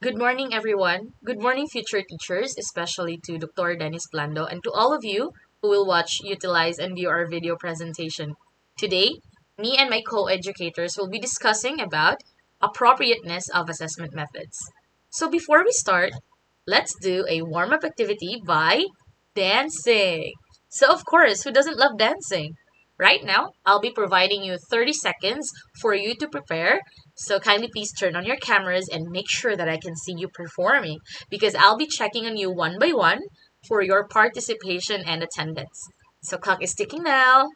Good morning, everyone. Good morning, future teachers, especially to Dr. Dennis Blando and to all of you who will watch, utilize, and view our video presentation. Today, me and my co-educators will be discussing about appropriateness of assessment methods. So before we start, let's do a warm-up activity by dancing. So of course, who doesn't love dancing? Right now, I'll be providing you 30 seconds for you to prepare. So kindly please turn on your cameras and make sure that I can see you performing because I'll be checking on you one by one for your participation and attendance. So clock is ticking now.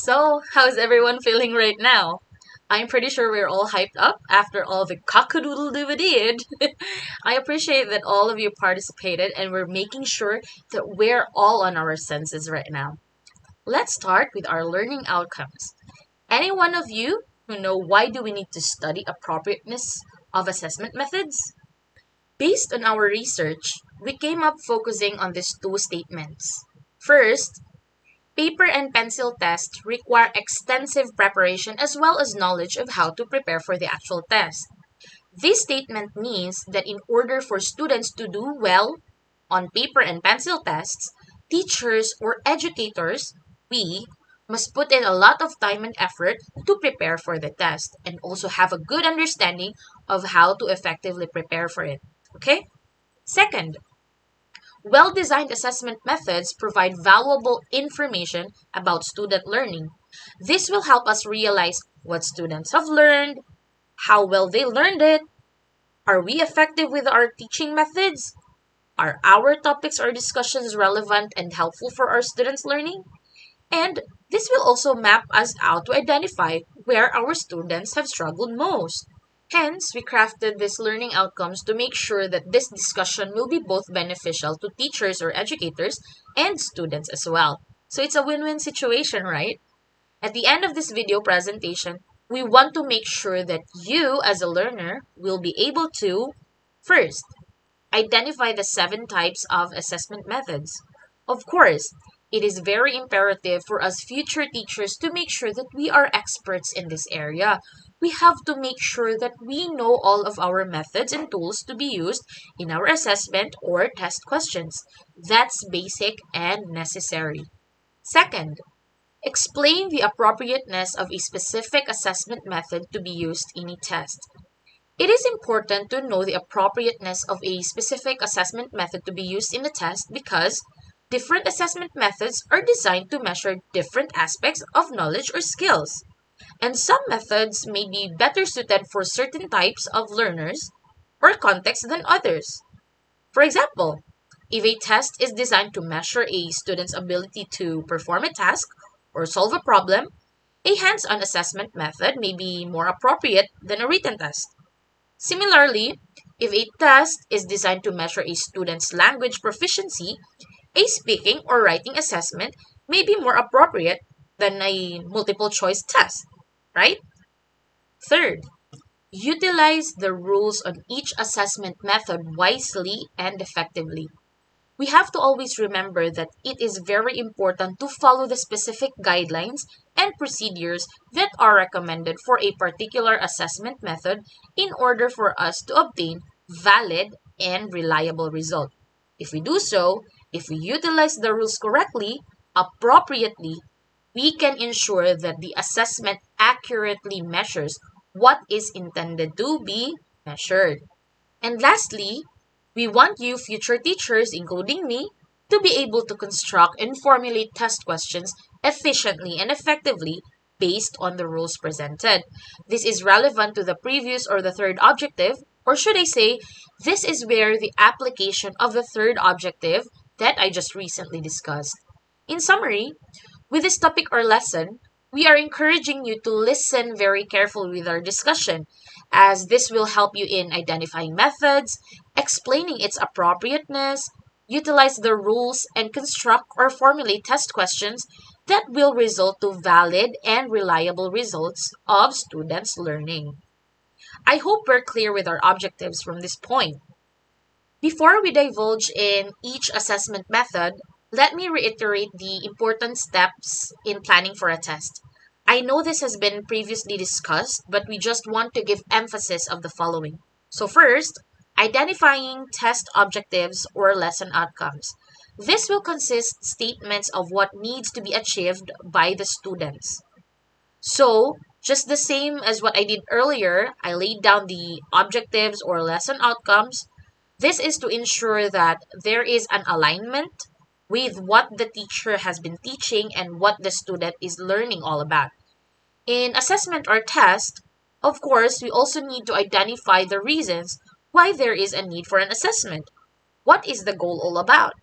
So, how's everyone feeling right now? I'm pretty sure we're all hyped up after all the cockadoodle-doo we did. I appreciate that all of you participated and we're making sure that we're all on our senses right now. Let's start with our learning outcomes. Any one of you who know why do we need to study appropriateness of assessment methods? Based on our research, we came up focusing on these two statements. First, paper and pencil tests require extensive preparation as well as knowledge of how to prepare for the actual test. This statement means that in order for students to do well on paper and pencil tests, teachers or educators, we, must put in a lot of time and effort to prepare for the test and also have a good understanding of how to effectively prepare for it. Okay? Second, Well-designed assessment methods provide valuable information about student learning. This will help us realize what students have learned, how well they learned it, are we effective with our teaching methods, are our topics or discussions relevant and helpful for our students' learning, and this will also map us out to identify where our students have struggled most. Hence, we crafted these learning outcomes to make sure that this discussion will be both beneficial to teachers or educators and students as well. So it's a win-win situation, right? At the end of this video presentation, we want to make sure that you as a learner will be able to, first, identify the 7 types of assessment methods. Of course, it is very imperative for us future teachers to make sure that we are experts in this area. We have to make sure that we know all of our methods and tools to be used in our assessment or test questions. That's basic and necessary. Second, explain the appropriateness of a specific assessment method to be used in a test. It is important to know the appropriateness of a specific assessment method to be used in a test because different assessment methods are designed to measure different aspects of knowledge or skills. And some methods may be better suited for certain types of learners or contexts than others. For example, if a test is designed to measure a student's ability to perform a task or solve a problem, a hands-on assessment method may be more appropriate than a written test. Similarly, if a test is designed to measure a student's language proficiency, a speaking or writing assessment may be more appropriate than a multiple choice test, right? Third, utilize the rules on each assessment method wisely and effectively. We have to always remember that it is very important to follow the specific guidelines and procedures that are recommended for a particular assessment method in order for us to obtain valid and reliable results. If we do so, if we utilize the rules correctly, appropriately, we can ensure that the assessment accurately measures what is intended to be measured. And lastly, we want you, future teachers, including me, to be able to construct and formulate test questions efficiently and effectively based on the rules presented. This is relevant to the previous or the third objective, or should I say, this is where the application of the third objective that I just recently discussed. In summary, with this topic or lesson, we are encouraging you to listen very carefully with our discussion, as this will help you in identifying methods, explaining its appropriateness, utilize the rules, and construct or formulate test questions that will result to valid and reliable results of students' learning. I hope we're clear with our objectives from this point. Before we divulge in each assessment method, let me reiterate the important steps in planning for a test. I know this has been previously discussed, but we just want to give emphasis of the following. So first, identifying test objectives or lesson outcomes. This will consist statements of what needs to be achieved by the students. So, just the same as what I did earlier, I laid down the objectives or lesson outcomes. This is to ensure that there is an alignment with what the teacher has been teaching and what the student is learning all about. In assessment or test, of course, we also need to identify the reasons why there is a need for an assessment. What is the goal all about?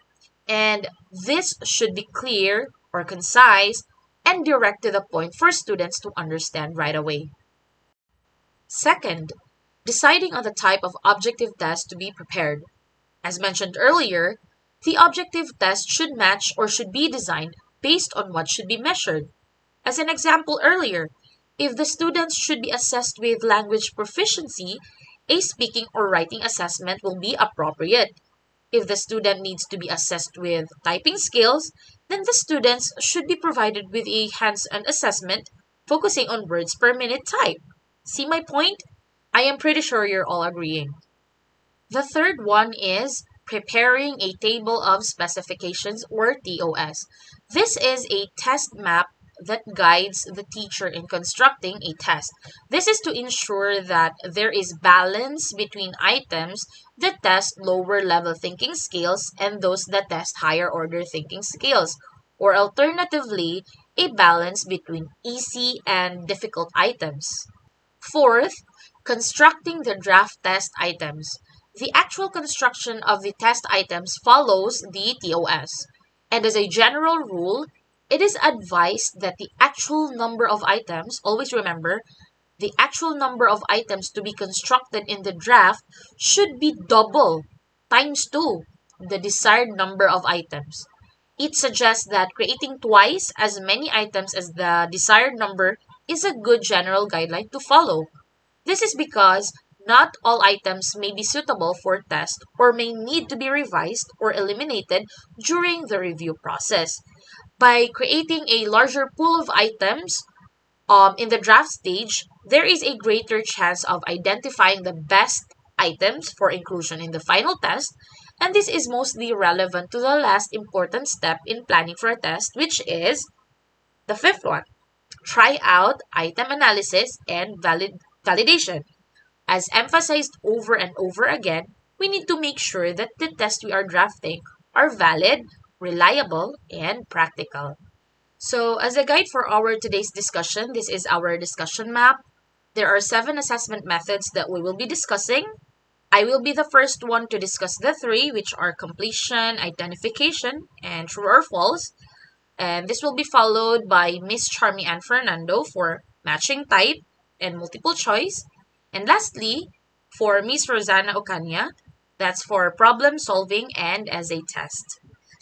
And this should be clear or concise and direct to the point for students to understand right away. Second, deciding on the type of objective test to be prepared. As mentioned earlier, the objective test should match or should be designed based on what should be measured. As an example earlier, if the students should be assessed with language proficiency, a speaking or writing assessment will be appropriate. If the student needs to be assessed with typing skills, then the students should be provided with a hands-on assessment focusing on words per minute type. See my point? I am pretty sure you're all agreeing. The third one is preparing a table of specifications or TOS. This is a test map that guides the teacher in constructing a test. This is to ensure that there is balance between items that test lower level thinking skills and those that test higher order thinking skills, or alternatively, a balance between easy and difficult items. Fourth, constructing the draft test items. The actual construction of the test items follows the TOS. And as a general rule, it is advised that the actual number of items, always remember, the actual number of items to be constructed in the draft should be double, times 2, the desired number of items. It suggests that creating twice as many items as the desired number is a good general guideline to follow. This is because not all items may be suitable for test or may need to be revised or eliminated during the review process. By creating a larger pool of items in the draft stage, there is a greater chance of identifying the best items for inclusion in the final test, and this is mostly relevant to the last important step in planning for a test, which is the fifth one: try out item analysis and validation. As emphasized over and over again, we need to make sure that the tests we are drafting are valid, reliable, and practical. So, as a guide for our today's discussion, this is our discussion map. There are 7 assessment methods that we will be discussing. I will be the first one to discuss the 3, which are completion, identification, and true or false. And this will be followed by Miss Charmy and Fernando for matching type and multiple choice. And lastly, for Miss Rosanna Ocania, that's for problem solving and as a test.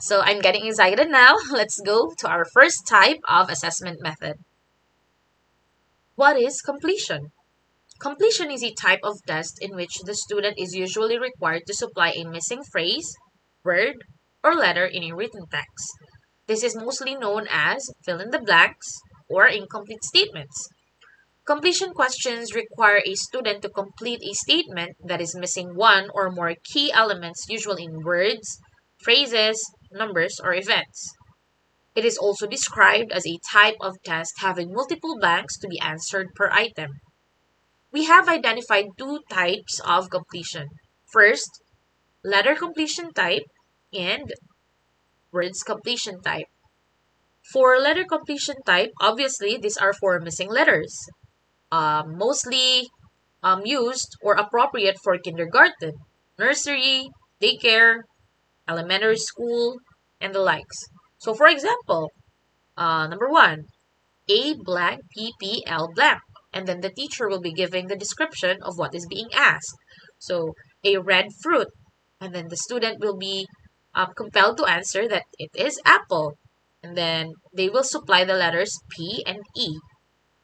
So I'm getting excited now. Let's go to our first type of assessment method. What is completion? Completion is a type of test in which the student is usually required to supply a missing phrase, word, or letter in a written text. This is mostly known as fill in the blanks or incomplete statements. Completion questions require a student to complete a statement that is missing one or more key elements, usually in words, phrases, numbers, or events. It is also described as a type of test having multiple blanks to be answered per item. We have identified 2 types of completion. First, letter completion type and words completion type. For letter completion type, obviously these are for missing letters, mostly used or appropriate for kindergarten, nursery, daycare, elementary school, and the likes. So for example, number 1, A blank PPL blank. And then the teacher will be giving the description of what is being asked. So a red fruit. And then the student will be compelled to answer that it is apple. And then they will supply the letters P and E.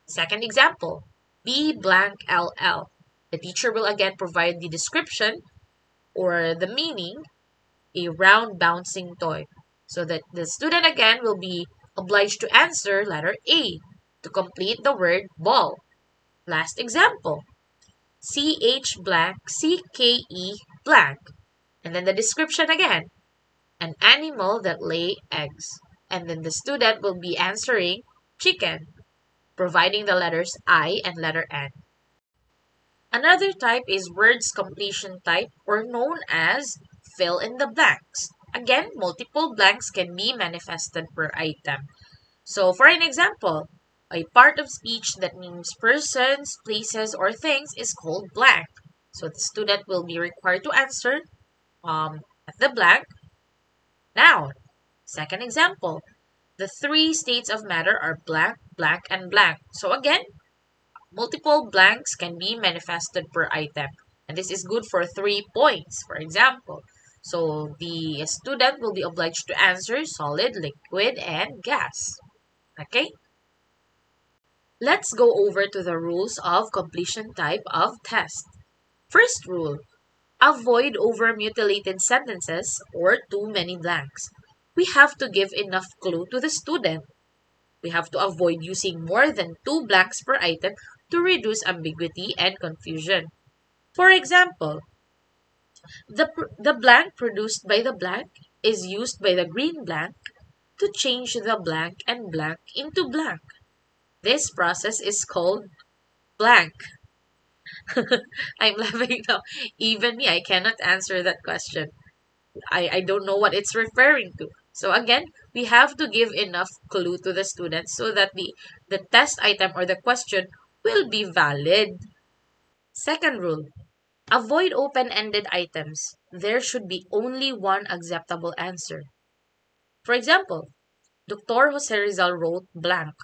Second example, B blank LL. The teacher will again provide the description or the meaning, a round bouncing toy. So that the student again will be obliged to answer letter A to complete the word ball. Last example, CH blank CKE blank. And then the description again, an animal that lay eggs. And then the student will be answering chicken, providing the letters I and letter N. Another type is words completion type, or known as fill in the blanks. Again, multiple blanks can be manifested per item. So for an example, a part of speech that names persons, places, or things is called blank. So the student will be required to answer at the blank, noun. Second example, the 3 states of matter are blank, blank, and blank. So again, multiple blanks can be manifested per item. And this is good for 3 points, for example. So the student will be obliged to answer solid, liquid, and gas. Okay? Let's go over to the rules of completion type of test. First rule, avoid over-mutilated sentences or too many blanks. We have to give enough clue to the student. We have to avoid using more than 2 blanks per item to reduce ambiguity and confusion. For example, the blank produced by the blank is used by the green blank to change the blank and blank into blank. This process is called blank. I'm laughing now. Even me, I cannot answer that question. I don't know what it's referring to. So again, we have to give enough clue to the students so that the test item or the question will be valid. Second rule, avoid open-ended items. There should be only one acceptable answer. For example, Dr. Jose Rizal wrote blank.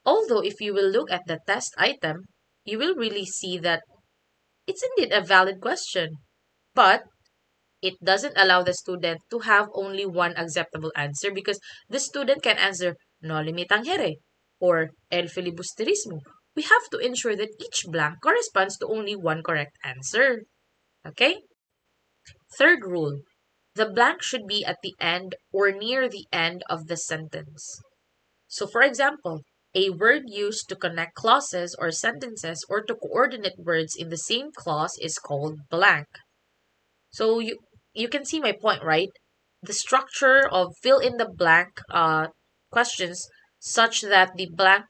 Although if you will look at the test item, you will really see that it's indeed a valid question. But it doesn't allow the student to have only one acceptable answer because the student can answer noli me tangere or el filibusterismo. We have to ensure that each blank corresponds to only one correct answer. Okay? Third rule, the blank should be at the end or near the end of the sentence. So for example, a word used to connect clauses or sentences or to coordinate words in the same clause is called blank. So you can see my point, right? The structure of fill in the blank questions such that the blank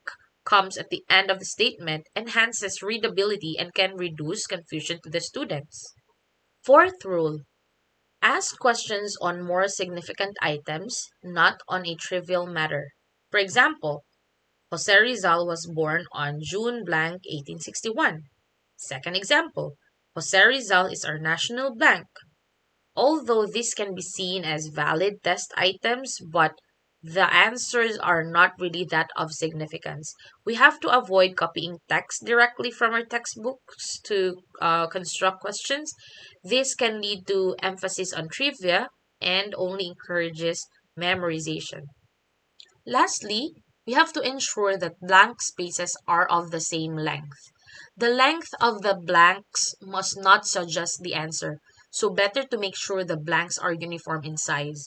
comes at the end of the statement enhances readability and can reduce confusion to the students. Fourth rule, ask questions on more significant items, not on a trivial matter. For example, Jose Rizal was born on June blank 1861. Second example, Jose Rizal is our national blank. Although this can be seen as valid test items, but the answers are not really that of significance. We have to avoid copying text directly from our textbooks to construct questions. This can lead to emphasis on trivia and only encourages memorization. Lastly, we have to ensure that blank spaces are of the same length. The length of the blanks must not suggest the answer, so better to make sure the blanks are uniform in size.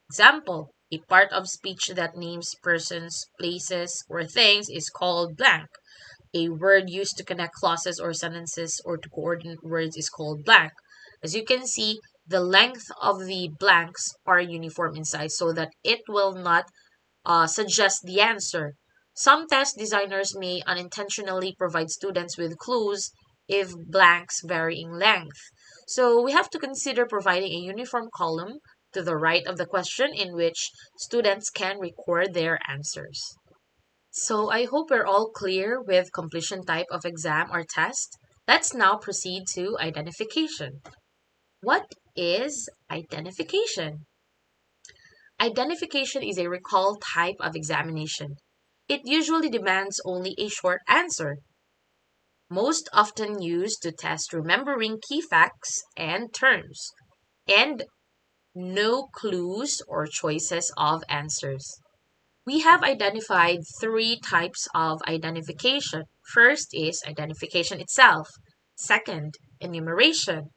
Example, a part of speech that names persons, places, or things is called blank. A word used to connect clauses or sentences or to coordinate words is called blank. As you can see, the length of the blanks are uniform in size so that it will not suggest the answer. Some test designers may unintentionally provide students with clues if blanks vary in length. So we have to consider providing a uniform column to the right of the question in which students can record their answers. So I hope we're all clear with completion type of exam or test. Let's now proceed to identification. What is identification? Identification is a recall type of examination. It usually demands only a short answer, most often used to test remembering key facts and terms, and no clues or choices of answers. We have identified three types of identification. First is identification itself. Second, enumeration.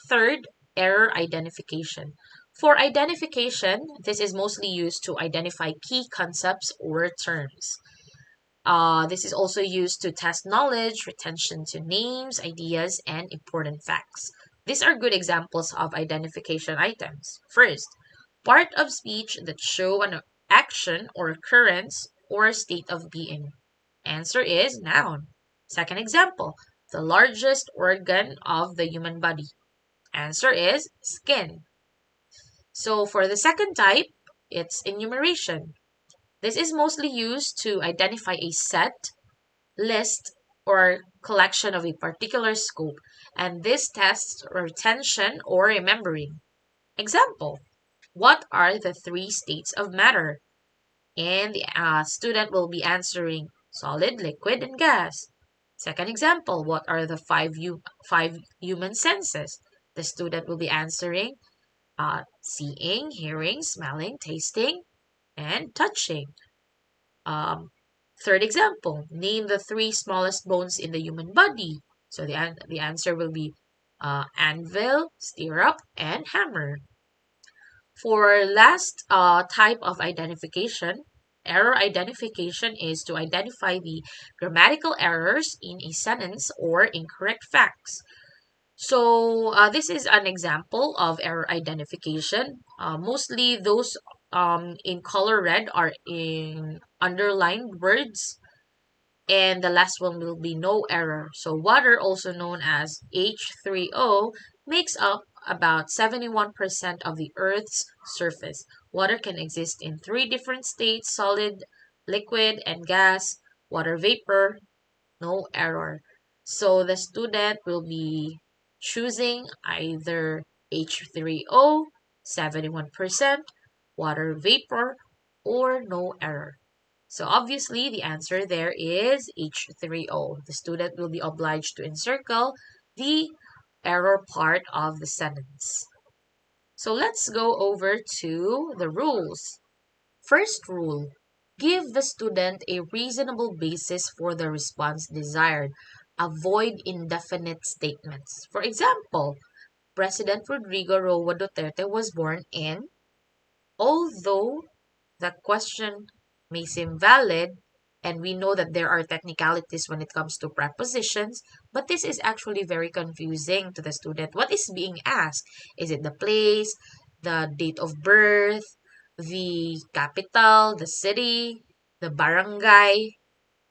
Third, error identification. For identification, this is mostly used to identify key concepts or terms. This is also used to test knowledge, retention to names, ideas, and important facts. These are good examples of identification items. First, part of speech that show an action or occurrence or state of being. Answer is noun. Second example, the largest organ of the human body. Answer is skin. So for the second type, it's enumeration. This is mostly used to identify a set, list, or collection of a particular scope, and this tests retention or remembering. Example, what are the three states of matter? And the student will be answering solid, liquid, and gas. Second example, what are the five human senses? The student will be answering seeing, hearing, smelling, tasting, and touching. Um, Third example, name the three smallest bones in the human body. So the answer will be anvil, stirrup, and hammer. For last type of identification, error identification is to identify the grammatical errors in a sentence or incorrect facts. So this is an example of error identification. Mostly those in color red are in underlined words, and the last one will be no error. So water, also known as H3O, makes up about 71% of the Earth's surface. Water can exist in three different states: solid, liquid, and gas. Water vapor, no error. So the student will be choosing either H3O, 71%, water vapor, or no error. So obviously the answer there is H3O. The student will be obliged to encircle the error part of the sentence. So let's go over to the rules. First rule: give the student a reasonable basis for the response desired. Avoid indefinite statements. For example, President Rodrigo Roa Duterte was born in, although the question may seem valid, and we know that there are technicalities when it comes to prepositions, but this is actually very confusing to the student. What is being asked? Is it the place, the date of birth, the capital, the city, the barangay,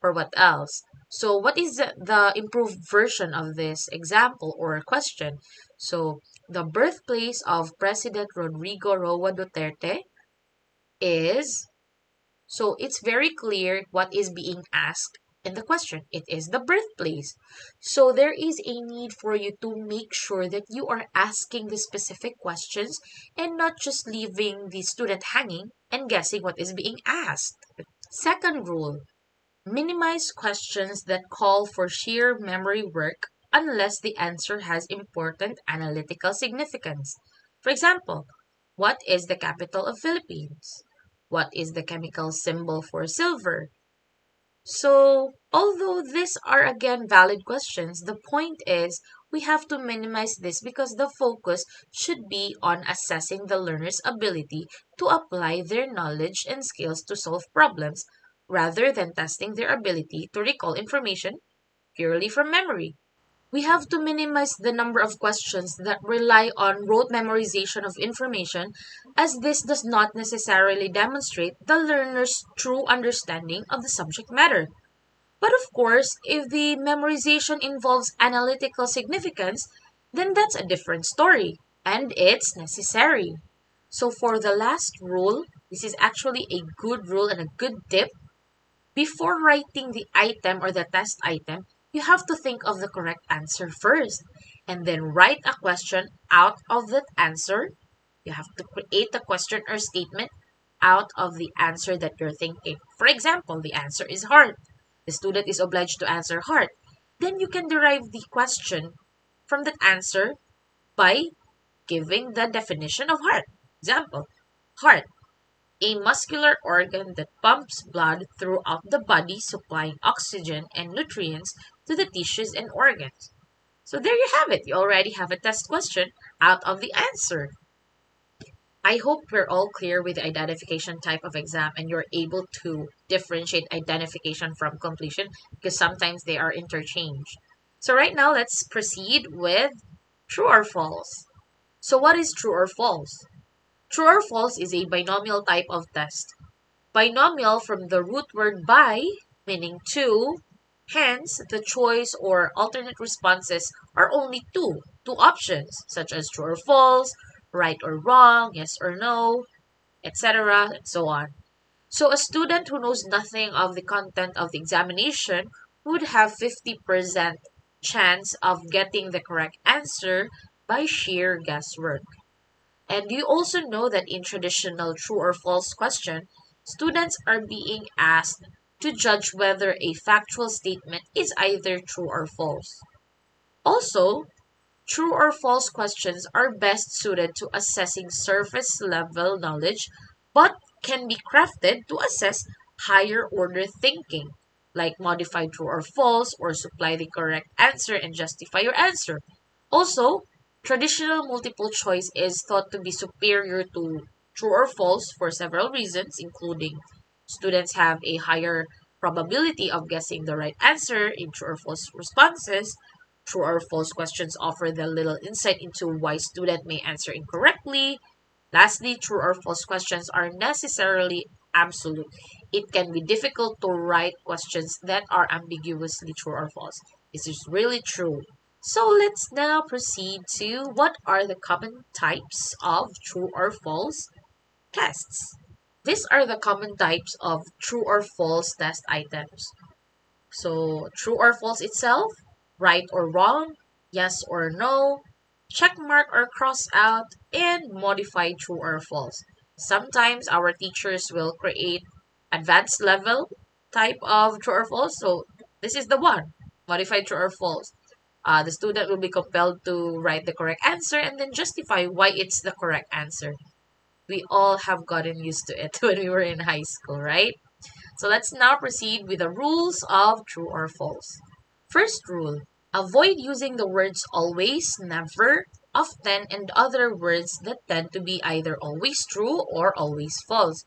or what else? So what is the improved version of this example or question? So the birthplace of President Rodrigo Roa Duterte is, so it's very clear what is being asked in the question. It is the birthplace. So there is a need for you to make sure that you are asking the specific questions and not just leaving the student hanging and guessing what is being asked. Second rule: minimize questions that call for sheer memory work unless the answer has important analytical significance. For example, what is the capital of Philippines? What is the chemical symbol for silver? So, although these are again valid questions, the point is we have to minimize this because the focus should be on assessing the learner's ability to apply their knowledge and skills to solve problems rather than testing their ability to recall information purely from memory. We have to minimize the number of questions that rely on rote memorization of information, as this does not necessarily demonstrate the learner's true understanding of the subject matter. But of course, if the memorization involves analytical significance, then that's a different story, and it's necessary. So for the last rule, this is actually a good rule and a good tip. Before writing the item or the test item, you have to think of the correct answer first and then write a question out of that answer. You have to create a question or statement out of the answer that you're thinking. For example, the answer is heart. The student is obliged to answer heart. Then you can derive the question from that answer by giving the definition of heart. Example, heart: a muscular organ that pumps blood throughout the body, supplying oxygen and nutrients to the tissues and organs. So there you have it. You already have a test question out of the answer. I hope we're all clear with the identification type of exam and you're able to differentiate identification from completion because sometimes they are interchanged. So right now, let's proceed with true or false. So what is true or false? True or false is a binomial type of test. Binomial from the root word bi, meaning two. Hence, the choice or alternate responses are only two options, such as true or false, right or wrong, yes or no, etc., and so on. So a student who knows nothing of the content of the examination would have 50% chance of getting the correct answer by sheer guesswork. And you also know that in traditional true or false question, students are being asked to judge whether a factual statement is either true or false. Also, true or false questions are best suited to assessing surface level knowledge, but can be crafted to assess higher order thinking, like modify true or false or supply the correct answer and justify your answer. Also, traditional multiple choice is thought to be superior to true or false for several reasons, including students have a higher probability of guessing the right answer in true or false responses. True or false questions offer the little insight into why student may answer incorrectly. Lastly, true or false questions are necessarily absolute. It can be difficult to write questions that are ambiguously true or false. This is really true. So let's now proceed to what are the common types of true or false tests. These are the common types of true or false test items. So, true or false itself, right or wrong, yes or no, check mark or cross out, and modify true or false. Sometimes our teachers will create advanced level type of true or false. So, this is the one, modify true or false. The student will be compelled to write the correct answer and then justify why it's the correct answer. We all have gotten used to it when we were in high school, right? So let's now proceed with the rules of true or false. First rule, avoid using the words always, never, often, and other words that tend to be either always true or always false.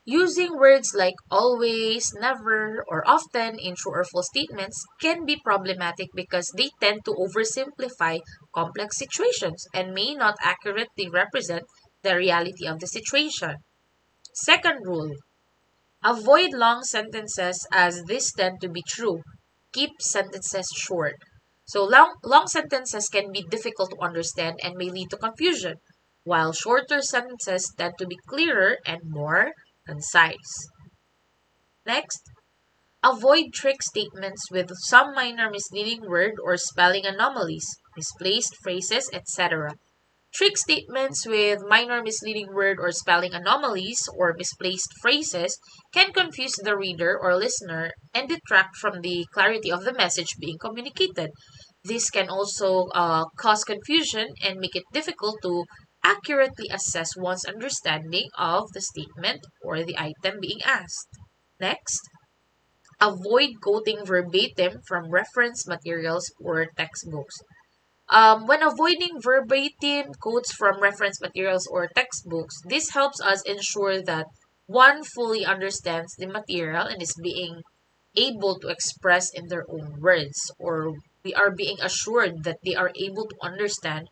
Using words like always, never, or often in true or false statements can be problematic because they tend to oversimplify complex situations and may not accurately represent the reality of the situation. Second rule, avoid long sentences as these tend to be true. Keep sentences short. So long sentences can be difficult to understand and may lead to confusion, while shorter sentences tend to be clearer and more concise. Next, avoid trick statements with some minor misleading word or spelling anomalies, misplaced phrases, etc. Trick statements with minor misleading word or spelling anomalies or misplaced phrases can confuse the reader or listener and detract from the clarity of the message being communicated. This can also cause confusion and make it difficult to accurately assess one's understanding of the statement or the item being asked. Next, avoid quoting verbatim from reference materials or textbooks. When avoiding verbatim quotes from reference materials or textbooks, this helps us ensure that one fully understands the material and is being able to express in their own words, or we are being assured that they are able to understand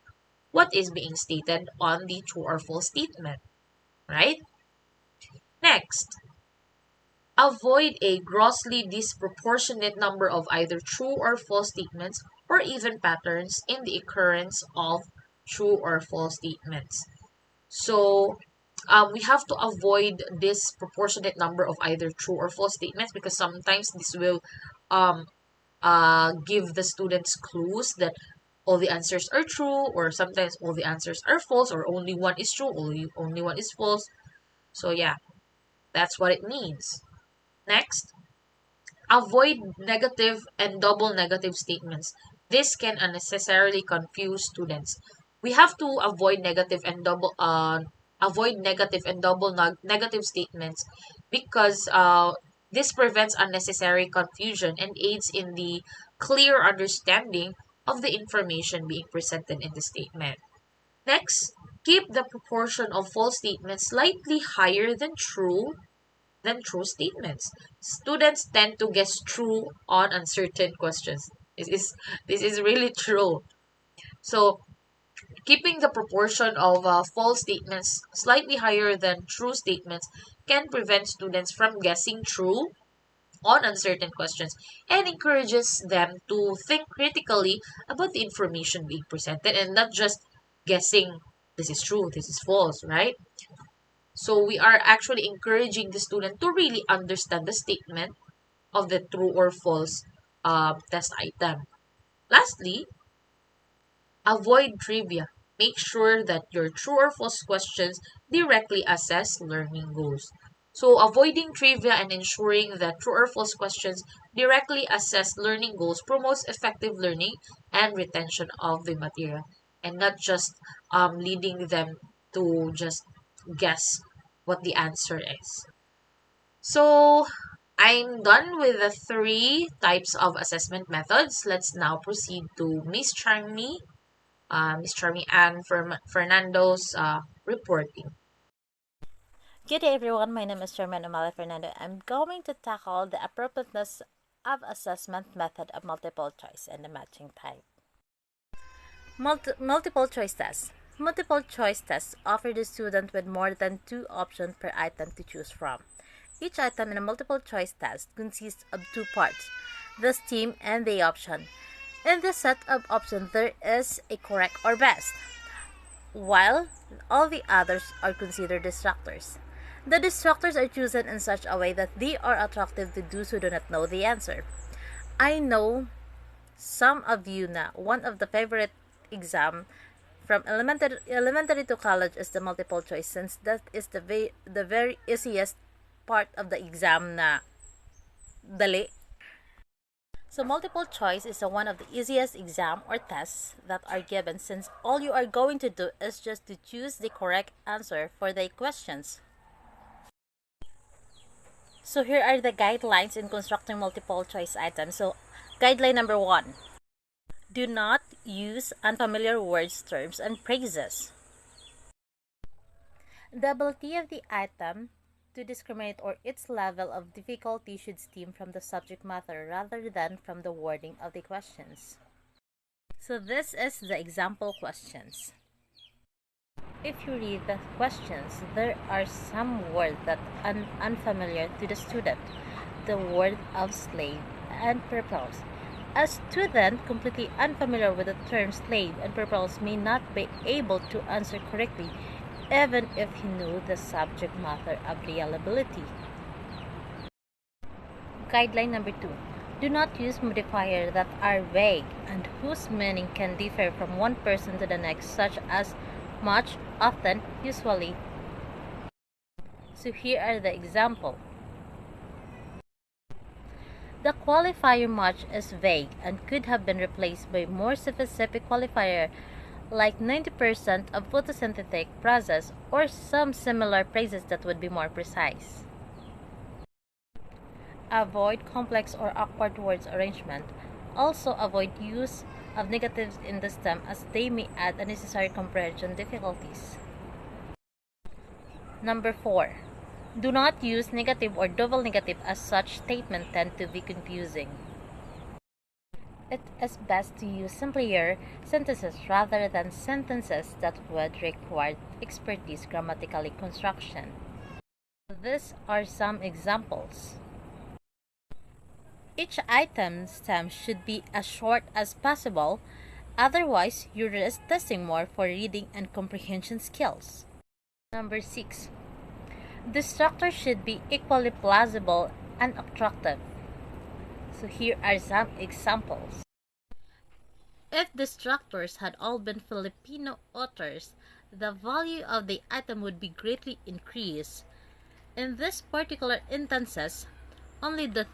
what is being stated on the true or false statement, right? Next, avoid a grossly disproportionate number of either true or false statements or even patterns in the occurrence of true or false statements. So, we have to avoid this proportionate number of either true or false statements because sometimes this will um, give the students clues that all the answers are true, or sometimes all the answers are false, or only one is true, only one is false. So, yeah, that's what it means. Next, avoid negative and double negative statements. This can unnecessarily confuse students. We have to avoid negative and negative statements because this prevents unnecessary confusion and aids in the clear understanding of the information being presented in the statement. Next, keep the proportion of false statements slightly higher than true statements. Students tend to guess true on uncertain questions. This is really true. So keeping the proportion of false statements slightly higher than true statements can prevent students from guessing true on uncertain questions and encourages them to think critically about the information being presented and not just guessing this is true, this is false, right? So we are actually encouraging the student to really understand the statement of the true or false test item. Lastly, avoid trivia. Make sure that your true or false questions directly assess learning goals. So avoiding trivia and ensuring that true or false questions directly assess learning goals promotes effective learning and retention of the material and not just leading them to just guess what the answer is. So I'm done with the three types of assessment methods. Let's now proceed to Miss Charmy and Fernando's reporting. Good day, everyone. My name is Chairman Amala Fernando. I'm going to tackle the appropriateness of assessment method of multiple choice and the matching type. Multiple choice test. Multiple choice tests offer the student with more than two options per item to choose from. Each item in a multiple choice test consists of two parts, the STEAM and the option. In this set of options, there is a correct or best, while all the others are considered distractors. The distractors are chosen in such a way that they are attractive to those who do not know the answer. I know some of you na one of the favorite exam from elementary to college is the multiple choice, since that is the very easiest part of the exam na dali. So multiple choice is one of the easiest exam or tests that are given, since all you are going to do is just to choose the correct answer for the questions. So here are the guidelines in constructing multiple choice items. So guideline number 1. Do not use unfamiliar words, terms, and phrases. The ability of the item to discriminate or its level of difficulty should stem from the subject matter rather than from the wording of the questions. So this is the example questions. If you read the questions, there are some words that are unfamiliar to the student. The word of slave and purpose. A student completely unfamiliar with the term slave and purpose may not be able to answer correctly even if he knew the subject matter of real ability. Guideline number 2. Do not use modifiers that are vague and whose meaning can differ from one person to the next, such as much, often, usually. So here are the example. The qualifier much is vague and could have been replaced by more specific qualifier like 90% of photosynthetic process or some similar phrases that would be more precise. Avoid complex or awkward words arrangement. Also avoid use of negatives in the stem, as they may add unnecessary comprehension difficulties. Number 4. Do not use negative or double negative, as such statements tend to be confusing. It is best to use simpler sentences rather than sentences that would require expertise grammatically construction. These are some examples. Each item's stem should be as short as possible, otherwise you risk testing more for reading and comprehension skills. Number 6. The structure should be equally plausible and attractive. So here are some examples. If the structures had all been Filipino authors, the value of the item would be greatly increased. In this particular instances, only the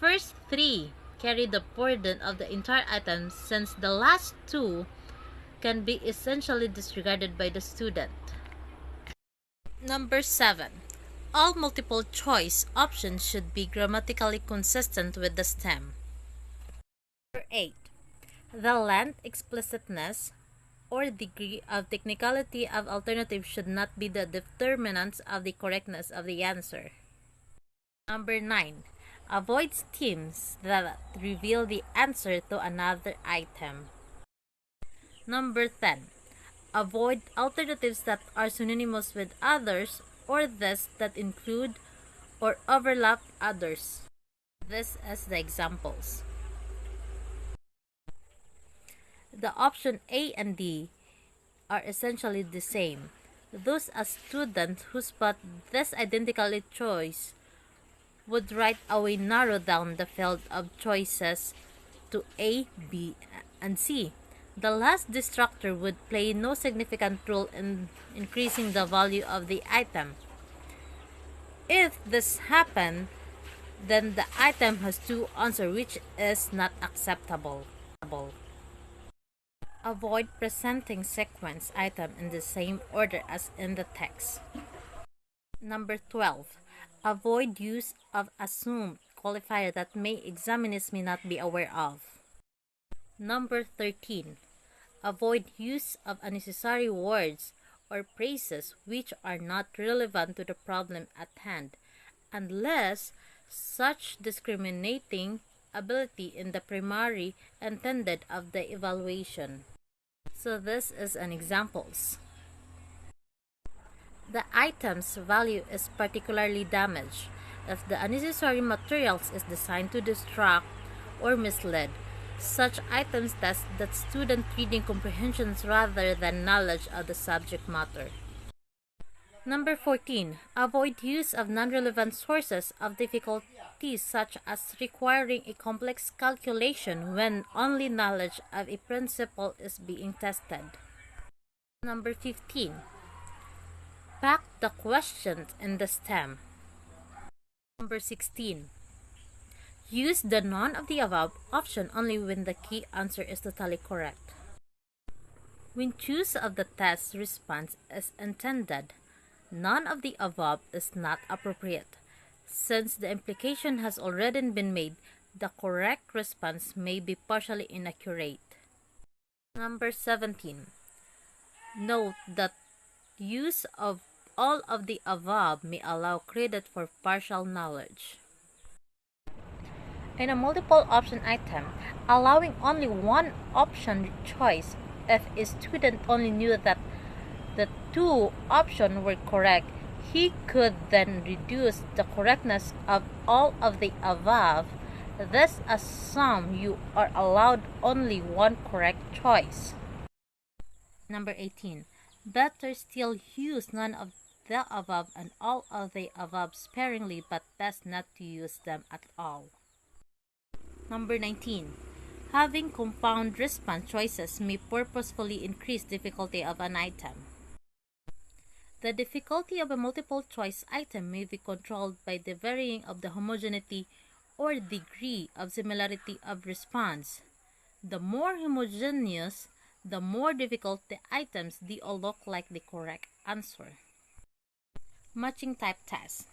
first 3 carry the burden of the entire item, since the last 2 can be essentially disregarded by the student. Number 7. All multiple choice options should be grammatically consistent with the stem. Number 8. The length, explicitness, or degree of technicality of alternatives should not be the determinants of the correctness of the answer. Number 9. Avoid themes that reveal the answer to another item. Number 10. Avoid alternatives that are synonymous with others or those that include or overlap others. This is the examples. The option A and D are essentially the same. Those a student who spot this identical choice would right away narrow down the field of choices to A, B, and C. The last distractor would play no significant role in increasing the value of the item. If this happens, then the item has 2 answers, which is not acceptable. Avoid presenting sequence item in the same order as in the text. Number 12. Avoid use of assumed qualifier that examiners may not be aware of. Number 13. Avoid use of unnecessary words or phrases which are not relevant to the problem at hand, unless such discriminating ability in the primary intended of the evaluation. So So this is an examples. The item's value is particularly damaged if the unnecessary materials is designed to distract or mislead. Such items test that student reading comprehensions rather than knowledge of the subject matter. Number 14. Avoid use of non-relevant sources of difficulties such as requiring a complex calculation when only knowledge of a principle is being tested. Number 15. Pack the questions in the stem. Number 16. Use the none of the above option only when the key answer is totally correct. When choose of the test response is intended, none of the above is not appropriate. Since the implication has already been made, the correct response may be partially inaccurate. Number 17. Note that use of all of the above may allow credit for partial knowledge. In a multiple option item, allowing only one option choice if a student only knew that the two options were correct, he could then reduce the correctness of all of the above. This assumes you are allowed only one correct choice. Number 18. Better still use none of the above and all of the above sparingly, but best not to use them at all. Number 19. Having compound response choices may purposefully increase difficulty of an item. The difficulty of a multiple choice item may be controlled by the varying of the homogeneity or degree of similarity of response. The more homogeneous, the more difficult the items, they all look like the correct answer. Matching type test.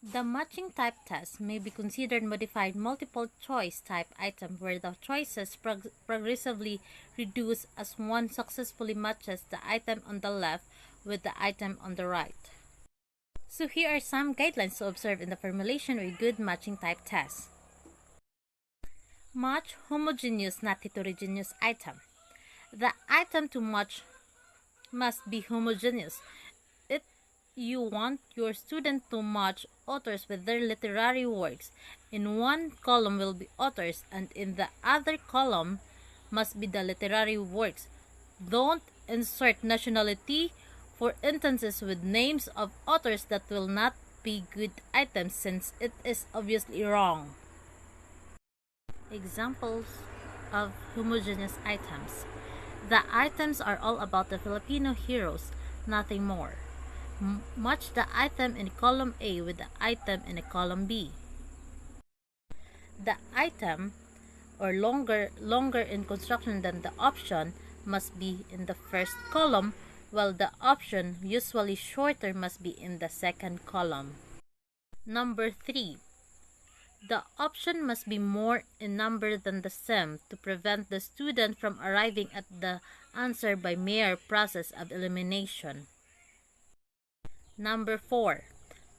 The matching type test may be considered modified multiple choice type item where the choices progressively reduce as one successfully matches the item on the left with the item on the right. So here are some guidelines to observe in the formulation of a good matching type test. Match homogeneous, not heterogeneous item. The item to match must be homogeneous. If you want your student to match authors with their literary works, in one column will be authors and in the other column must be the literary works. Don't insert nationality for instances with names of authors that will not be good items since it is obviously wrong. Examples of homogeneous items. The items are all about the Filipino heroes, nothing more. Match the item in column A with the item in column B. The item or longer in construction than the option must be in the first column, while the option, usually shorter, must be in the second column. Number 3. The option must be more in number than the sum to prevent the student from arriving at the answer by mere process of elimination. Number 4.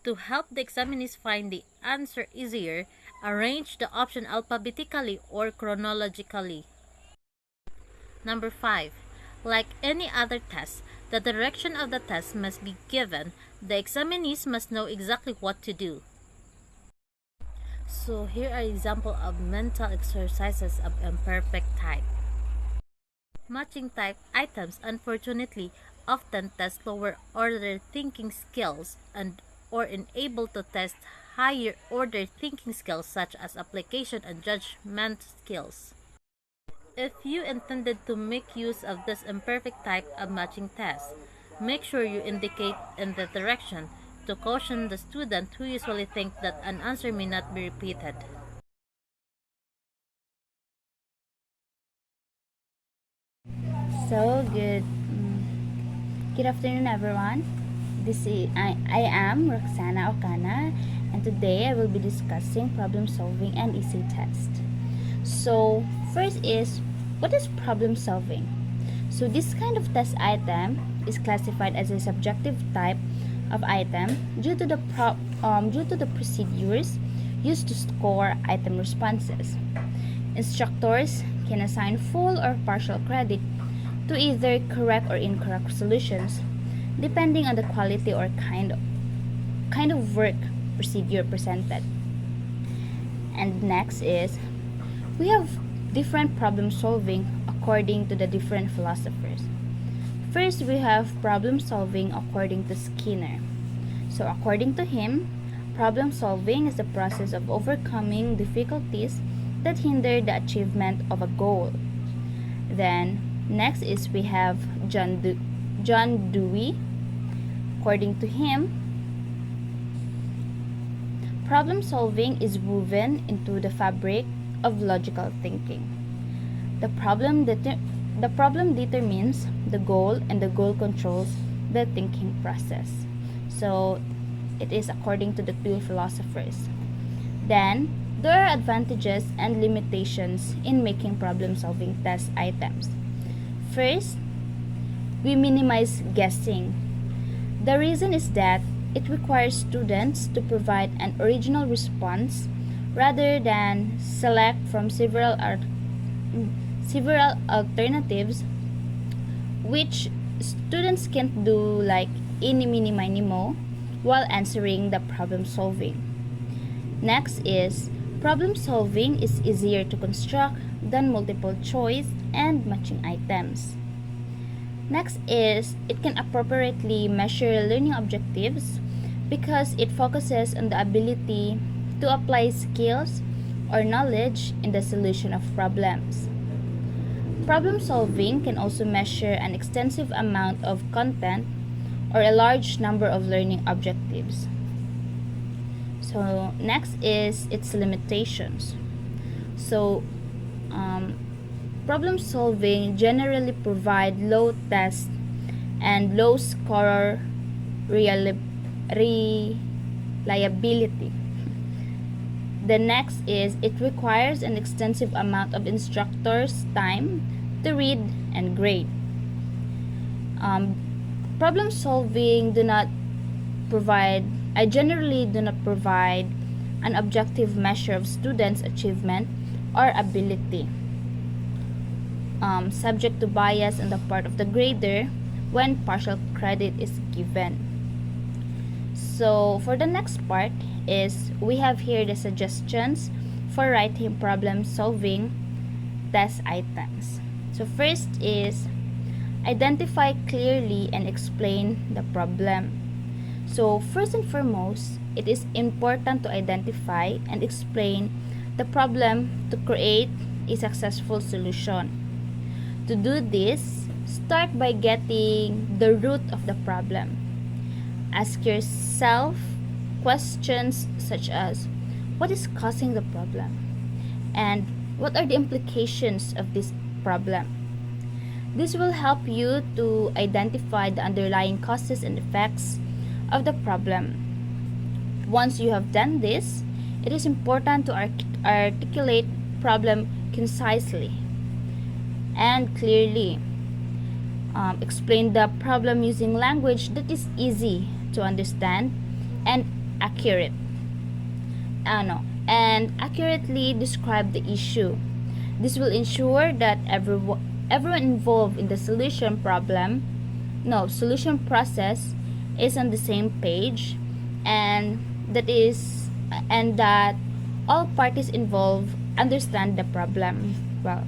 To help the examinees find the answer easier, arrange the option alphabetically or chronologically. Number 5. Like any other test, the direction of the test must be given. The examinees must know exactly what to do. So here are examples of mental exercises of imperfect type. Matching type items, unfortunately, often test lower order thinking skills and or unable to test higher order thinking skills such as application and judgment skills. If you intended to make use of this imperfect type of matching test, make sure you indicate in the direction to caution the student who usually think that an answer may not be repeated. So good afternoon, everyone. I am Roxana Ocana, and today I will be discussing problem solving and essay test. So first is, what is problem solving? So this kind of test item is classified as a subjective type of item due to the procedures used to score item responses. Instructors can assign full or partial credit to either correct or incorrect solutions, depending on the quality or kind of work procedure presented. And next is we have different problem solving according to the different philosophers. First, we have problem solving according to Skinner. So, according to him, problem solving is the process of overcoming difficulties that hinder the achievement of a goal. Then, next is we have John Dewey. According to him, problem solving is woven into the fabric of logical thinking. The problem determines the goal, and the goal controls the thinking process. So it is according to the two philosophers. Then there are advantages and limitations in making problem solving test items. First, we minimize guessing. The reason is that it requires students to provide an original response rather than select from several alternatives, which students can't do like any mini miny mo while answering the problem solving. Next is problem solving is easier to construct than multiple choice and matching items. Next is it can appropriately measure learning objectives because it focuses on the ability to apply skills or knowledge in the solution of problems. Problem solving can also measure an extensive amount of content or a large number of learning objectives. So next is its limitations. So problem solving generally provide low test and low scorer reliability. The next is it requires an extensive amount of instructors' time to read and grade. Problem solving I generally do not provide an objective measure of students' achievement or ability. Subject to bias on the part of the grader when partial credit is given. So for the next part is we have here the suggestions for writing problem solving test items. So first is identify clearly and explain the problem. So first and foremost, it is important to identify and explain the problem to create a successful solution. To do this, start by getting the root of the problem. Ask yourself questions such as what is causing the problem and what are the implications of this problem. This will help you to identify the underlying causes and effects of the problem. Once you have done this, it is important to articulate problem concisely and clearly. Explain the problem using language that is easy to understand and accurate. And accurately describe the issue. This will ensure that everyone involved in the solution process is on the same page, and that all parties involved understand the problem well.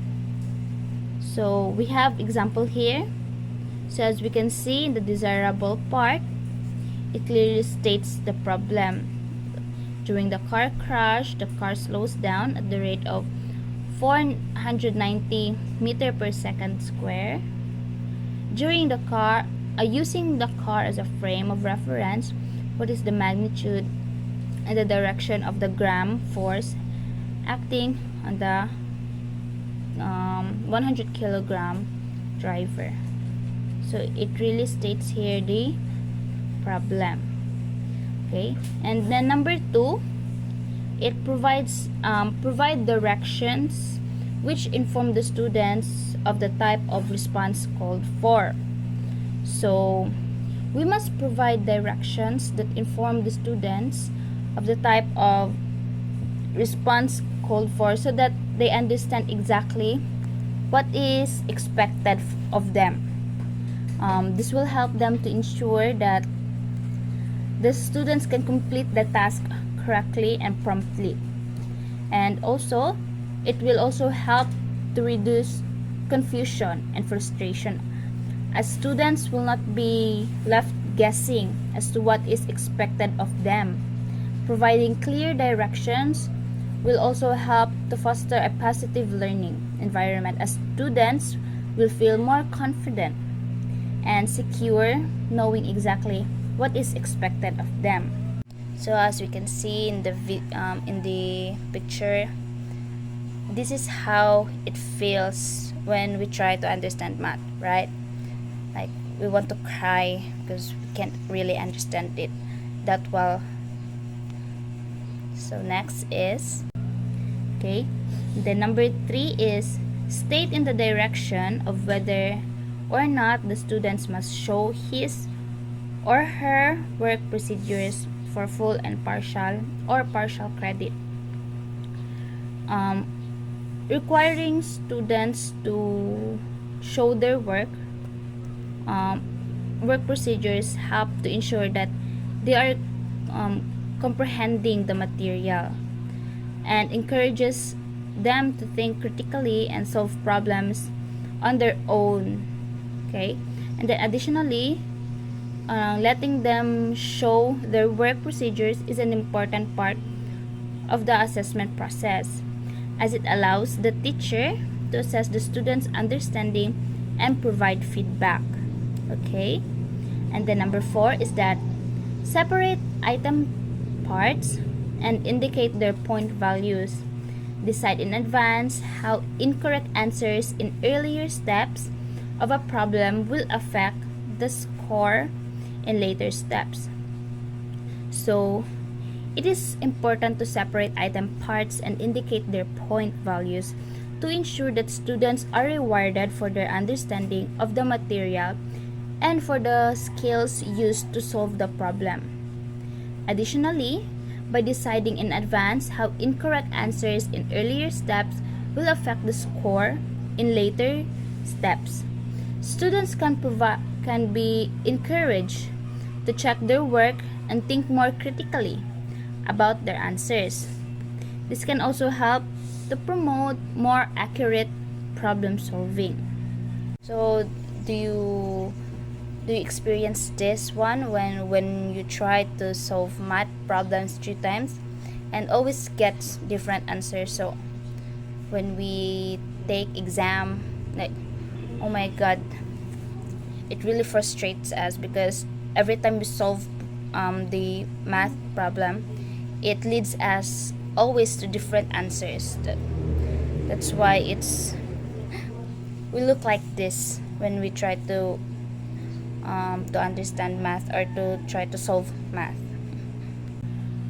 So we have example here. So as we can see in the desirable part, it clearly states the problem. During the car crash, the car slows down at the rate of 490 meter per second square. Using the car as a frame of reference, what is the magnitude and the direction of the gram force acting on the 100 kilogram driver. So it really states here the problem. Okay, and then number 2, it provides provide directions which inform the students of the type of response called for. So we must provide directions that inform the students of the type of response called for so that they understand exactly what is expected of them. This will help them to ensure that the students can complete the task correctly and promptly. And also, it will also help to reduce confusion and frustration, as students will not be left guessing as to what is expected of them. Providing clear directions will also help to foster a positive learning environment, as students will feel more confident and secure knowing exactly what is expected of them. So as we can see in the picture, this is how it feels when we try to understand math, right? Like, we want to cry because we can't really understand it that well. So next is, okay, the number 3 is state in the direction of whether or not the students must show his or her work procedures for full and partial credit. Requiring students to show their work procedures help to ensure that they are comprehending the material, and encourages them to think critically and solve problems on their own. Okay, and then additionally, letting them show their work procedures is an important part of the assessment process, as it allows the teacher to assess the student's understanding and provide feedback. Okay, and then number 4 is that separate item parts and indicate their point values. Decide in advance how incorrect answers in earlier steps of a problem will affect the score in later steps. So, it is important to separate item parts and indicate their point values to ensure that students are rewarded for their understanding of the material and for the skills used to solve the problem. Additionally, by deciding in advance how incorrect answers in earlier steps will affect the score in later steps, students can be encouraged to check their work and think more critically about their answers. This can also help to promote more accurate problem solving. So, do you experience this one when you try to solve math problems 3 times and always get different answers? So when we take exam, like, oh my god, it really frustrates us because every time we solve the math problem, it leads us always to different answers. That's why we look like this when we try to understand math or to try to solve math.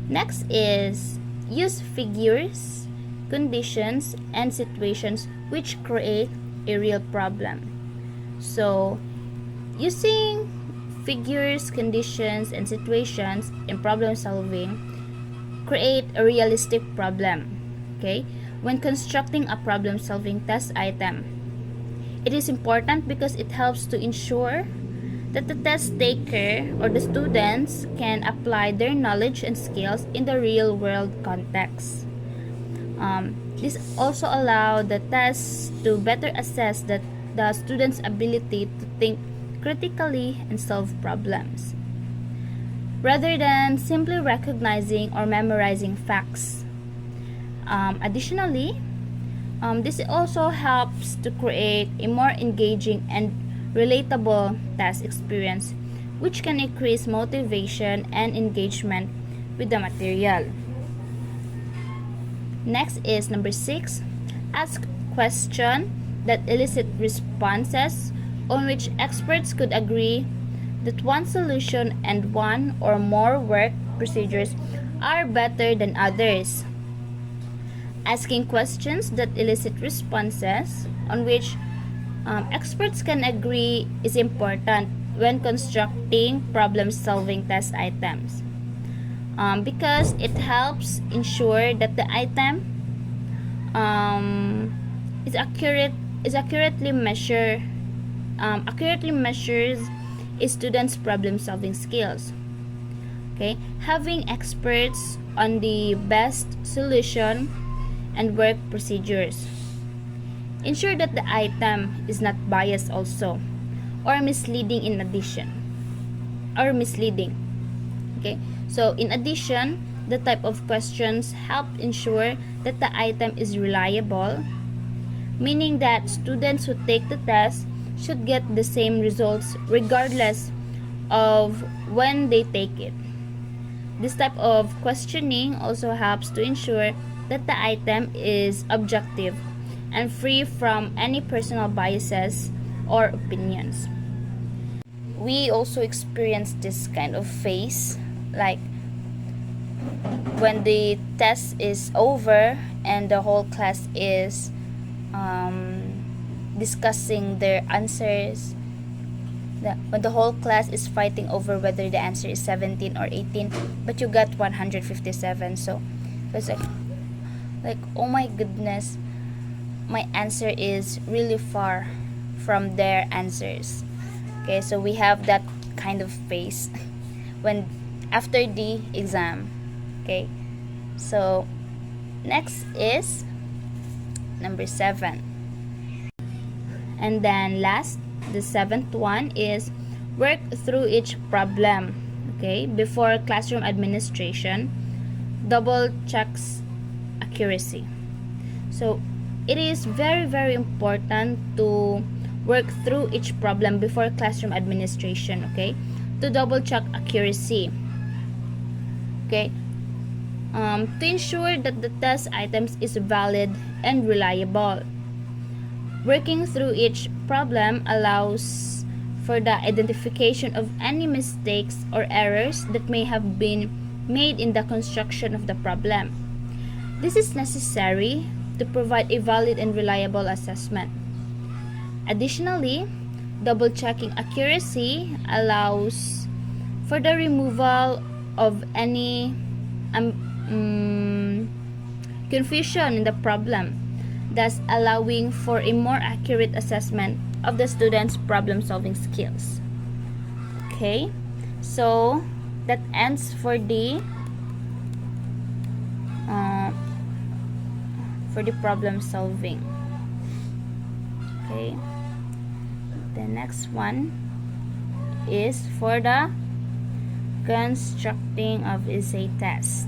Next is use figures, conditions, and situations which create a real problem. So, using figures, conditions, and situations in problem solving create a realistic problem. Okay? When constructing a problem solving test item, it is important because it helps to ensure that the test taker or the students can apply their knowledge and skills in the real world context. This also allows the test to better assess the student's ability to think critically and solve problems, rather than simply recognizing or memorizing facts. Additionally, this also helps to create a more engaging and relatable test experience, which can increase motivation and engagement with the material. Next is number 6. Ask questions that elicit responses on which experts could agree that one solution and one or more work procedures are better than others. Asking questions that elicit responses on which experts can agree is important when constructing problem-solving test items, because it helps ensure that the item is accurate is accurately measures a student's problem solving skills. Okay, having experts on the best solution and work procedures. Ensure that the item is not biased also or misleading in addition. Or misleading. Okay, so in addition, the type of questions help ensure that the item is reliable, meaning that students who take the test should get the same results regardless of when they take it. This type of questioning also helps to ensure that the item is objective and free from any personal biases or opinions. We also experience this kind of phase, like when the test is over and the whole class is discussing their answers. When the whole class is fighting over whether the answer is 17 or 18, but you got 157, so it's like oh my goodness, my answer is really far from their answers. Okay, so we have that kind of phase when after the exam. Okay, so next is number 7, and then last, the 7th one is work through each problem. Okay, before classroom administration, double checks accuracy. So it is very, very important to work through each problem before classroom administration, okay, to double check accuracy. Okay, to ensure that the test items is valid and reliable. Working through each problem allows for the identification of any mistakes or errors that may have been made in the construction of the problem. This is necessary to provide a valid and reliable assessment. Additionally, double-checking accuracy allows for the removal of any confusion in the problem, thus allowing for a more accurate assessment of the student's problem-solving skills. Okay, so that ends for the problem solving. Okay, the next one is for the constructing of essay test.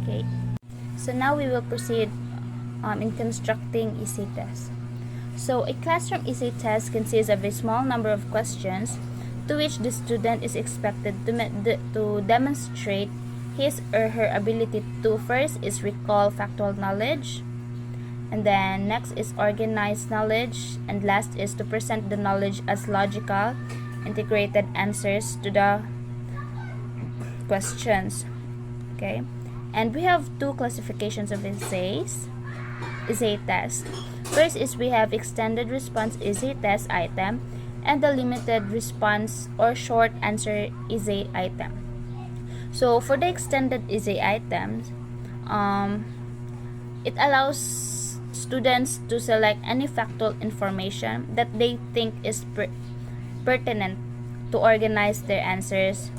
Okay, so now we will proceed in constructing essay test. So a classroom essay test consists of a small number of questions to which the student is expected to demonstrate his or her ability to first is recall factual knowledge, and then next is organize knowledge, and last is to present the knowledge as logical, integrated answers to the questions. Okay, and we have two classifications of essay test. First is we have extended response essay test item and the limited response or short answer essay item. So for the extended essay items, it allows students to select any factual information that they think is pertinent to organize their answers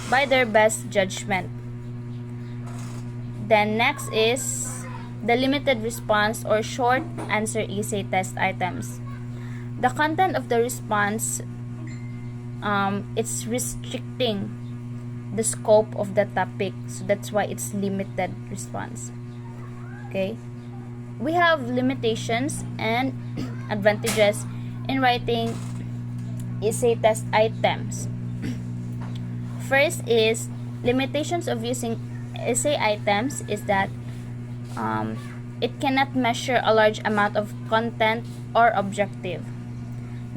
by their best judgment. Then next is the limited response or short answer essay test items. The content of the response, it's restricting the scope of the topic, so that's why it's limited response. Okay, we have limitations and advantages in writing essay test items. First is limitations of using essay items is that it cannot measure a large amount of content or objective.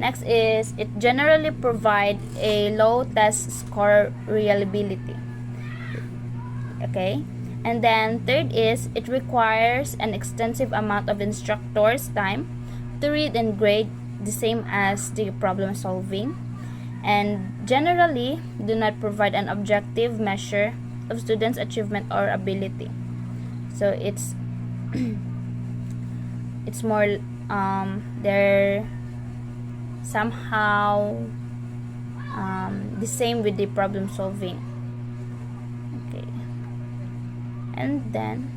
Next is it generally provide a low test score reliability. Okay, and then third is it requires an extensive amount of instructor's time to read and grade, the same as the problem solving, and generally do not provide an objective measure of students' achievement or ability. So it's more they're somehow the same with the problem solving. Okay, and then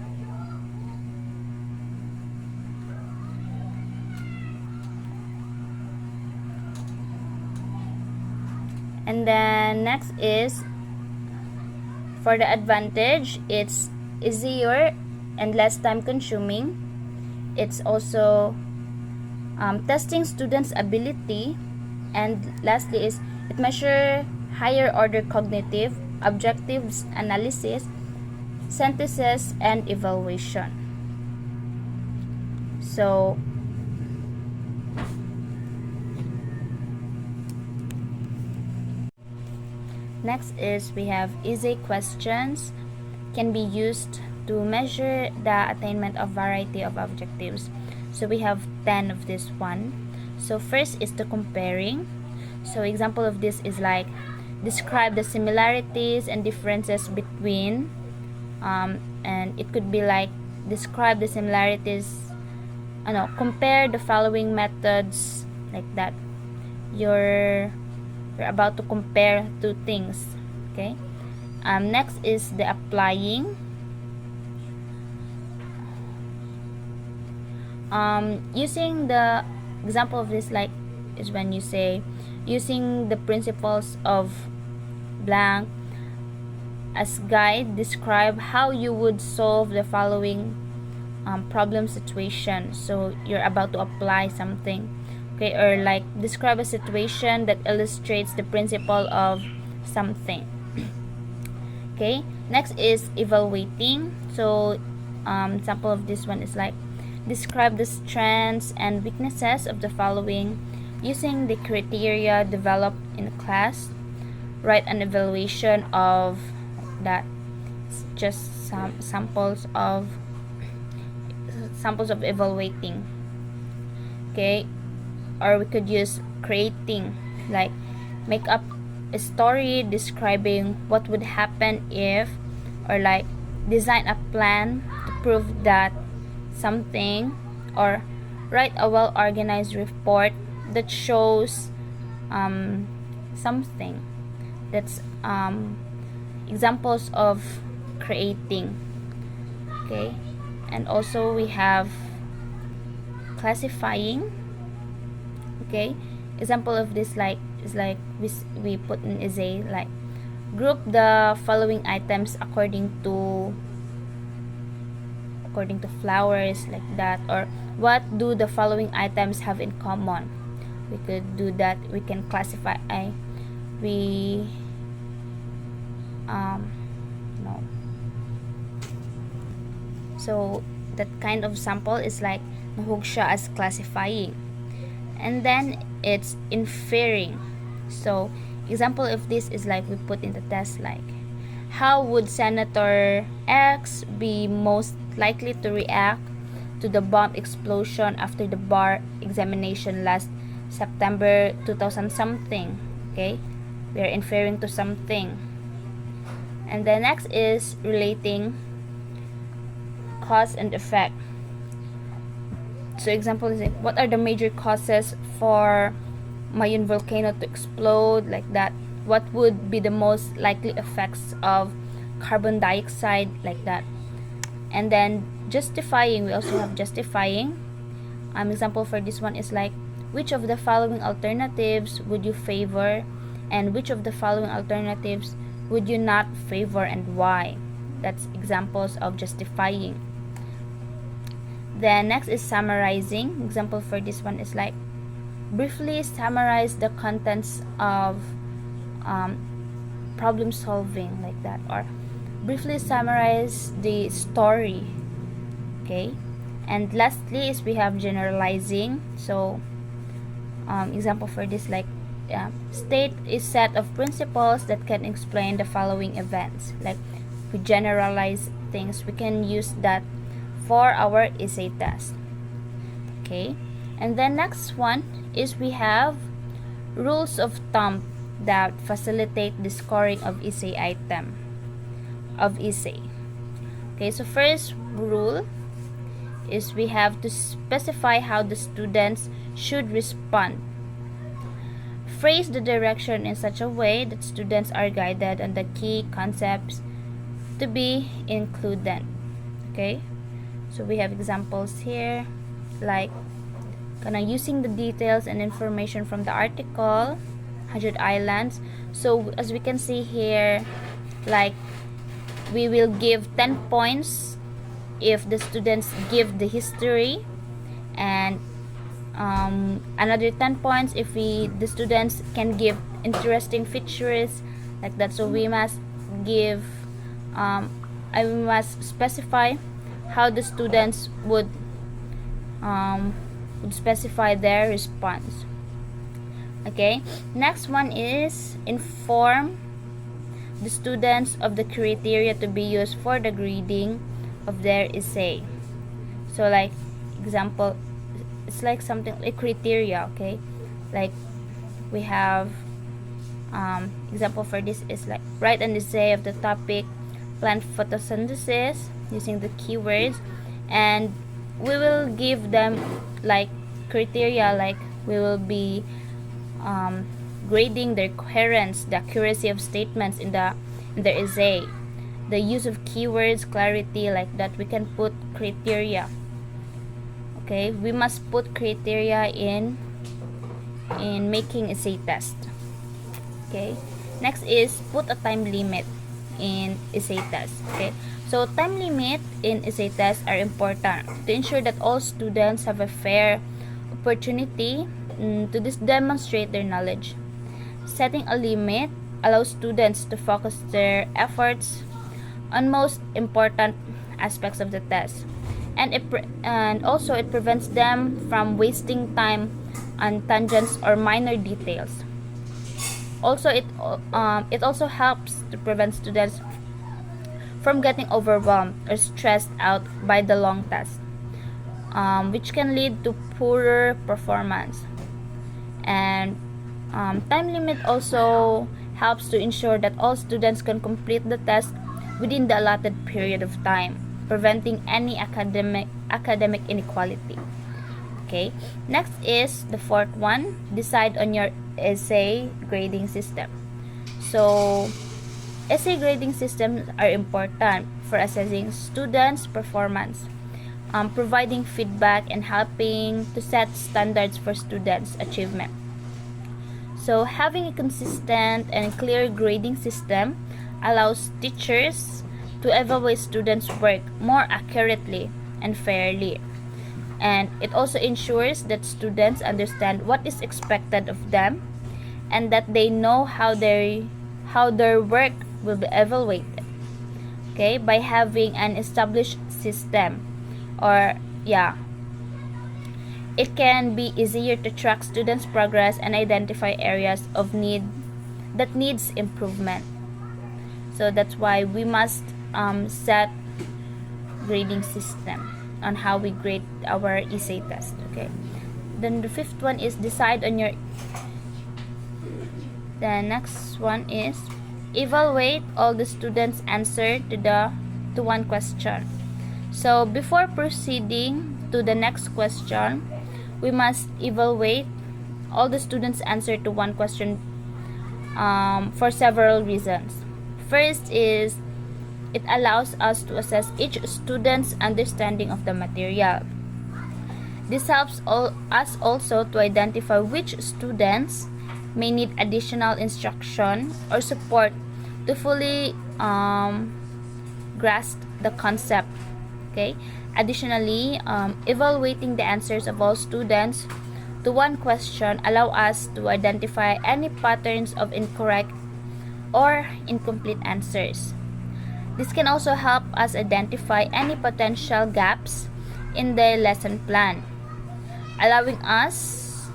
next is for the advantage. It's easier and less time consuming. It's also testing students' ability, and lastly is it measure higher order cognitive, objectives analysis, synthesis, and evaluation. So next is we have easy questions can be used to measure the attainment of variety of objectives. So we have 10 of this one. So first is the comparing. So example of this is like describe the similarities and differences between and it could be like describe the similarities, compare the following methods, like that. You're about to compare two things. Okay. Next is the applying. Using the example of this like is when you say using the principles of blank as guide, describe how you would solve the following problem situation. So you're about to apply something. Okay, or like describe a situation that illustrates the principle of something. Okay, next is evaluating. So example of this one is like describe the strengths and weaknesses of the following using the criteria developed in class. Write an evaluation of that. It's just some samples of evaluating. Okay, or we could use creating, like make up a story describing what would happen if, or like design a plan to prove that something, or write a well-organized report that shows something. That's examples of creating. Okay, and also we have classifying. Okay, example of this like is like we put in essay like group the following items according to flowers, like that, or what do the following items have in common. We could do that. We can classify we no. So that kind of sample is like nahug siya as classifying. And then it's inferring. So example of this is like we put in the test like how would Senator X be most likely to react to the bomb explosion after the bar examination last September 2000 something. Okay, we are inferring to something. And the next is relating cause and effect. So example is like, what are the major causes for Mayon volcano to explode, like that. What would be the most likely effects of carbon dioxide, like that. And then justifying, we also have justifying. Example for this one is like which of the following alternatives would you favor, and which of the following alternatives would you not favor and why. That's examples of justifying. Then next is summarizing. Example for this one is like briefly summarize the contents of problem solving, like that, or briefly summarize the story. Okay, and lastly is we have generalizing. So example for this like state a set of principles that can explain the following events. Like we generalize things, we can use that for our essay test. Okay, and then next one is we have rules of thumb that facilitate the scoring of essay item of essay. Okay, so first rule is we have to specify how the students should respond. Phrase the direction in such a way that students are guided on the key concepts to be included. Okay, so we have examples here, like using the details and information from the article 100 Islands. So as we can see here, like we will give 10 points if the students give the history, and another 10 points if the students can give interesting features like that. So we must give I must specify how the students would specify their response. Okay, next one is inform the students of the criteria to be used for the grading of their essay. So like example, it's like something like criteria. Okay, like we have example for this is like write an essay of the topic plant photosynthesis using the keywords, and we will give them like criteria, like we will be grading their coherence, the accuracy of statements in their essay, the use of keywords, clarity, like that. We can put criteria. Okay, we must put criteria in making essay test. Okay, next is put a time limit in essay test. Okay, so time limit in essay tests are important to ensure that all students have a fair opportunity to demonstrate their knowledge. Setting a limit allows students to focus their efforts on most important aspects of the test, and also it prevents them from wasting time on tangents or minor details. Also, it also helps to prevent students from getting overwhelmed or stressed out by the long test, which can lead to poorer performance. And time limit also helps to ensure that all students can complete the test within the allotted period of time, preventing any academic inequality. Okay, next is the fourth one, decide on your essay grading system. So essay grading systems are important for assessing students' performance, providing feedback, and helping to set standards for students' achievement. So having a consistent and clear grading system allows teachers to evaluate students' work more accurately and fairly. And it also ensures that students understand what is expected of them and that they know how their work will be evaluated. Okay, by having an established system, or it can be easier to track students' progress and identify areas of need that needs improvement. So that's why we must set grading system on how we grade our essay test. Okay, then the fifth one is decide on your. The next one is evaluate all the students' answer to one question. So before proceeding to the next question, we must evaluate all the students' answer to one question for several reasons. First is it allows us to assess each student's understanding of the material. This helps us also to identify which students may need additional instruction or support to fully grasp the concept. Okay. Additionally, evaluating the answers of all students to one question allow us to identify any patterns of incorrect or incomplete answers. This can also help us identify any potential gaps in the lesson plan, allowing us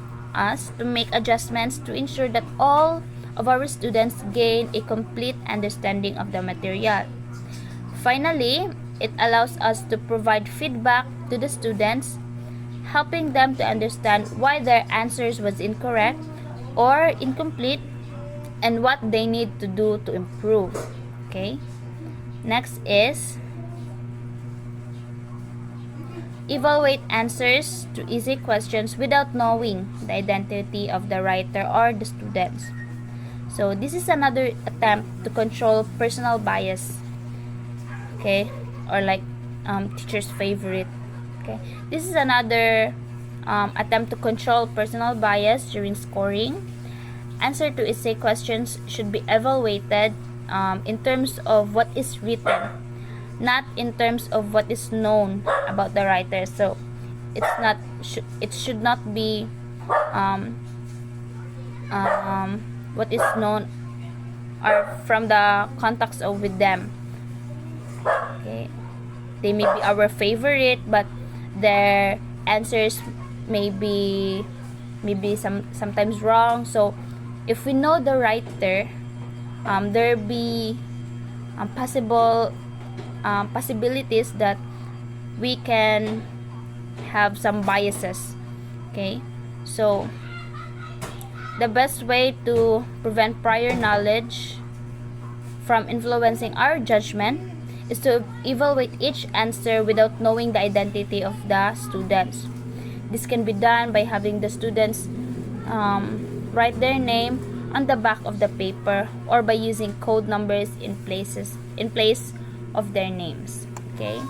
to make adjustments to ensure that all of our students gain a complete understanding of the material. Finally, it allows us to provide feedback to the students, helping them to understand why their answers was incorrect or incomplete and what they need to do to improve. Okay? Next is evaluate answers to easy questions without knowing the identity of the writer or the students. So this is another attempt to control personal bias, okay, or like teacher's favorite. Okay, this is another attempt to control personal bias during scoring. Answer to essay questions should be evaluated in terms of what is written, not in terms of what is known about the writer. So it should not be what is known or from the context of with them. Okay, they may be our favorite, but their answers may be sometimes wrong. So if we know the writer, there be possibilities that we can have some biases. Okay, so the best way to prevent prior knowledge from influencing our judgment is to evaluate each answer without knowing the identity of the students. This can be done by having the students write their name on the back of the paper, or by using code numbers in place of their names. Okay,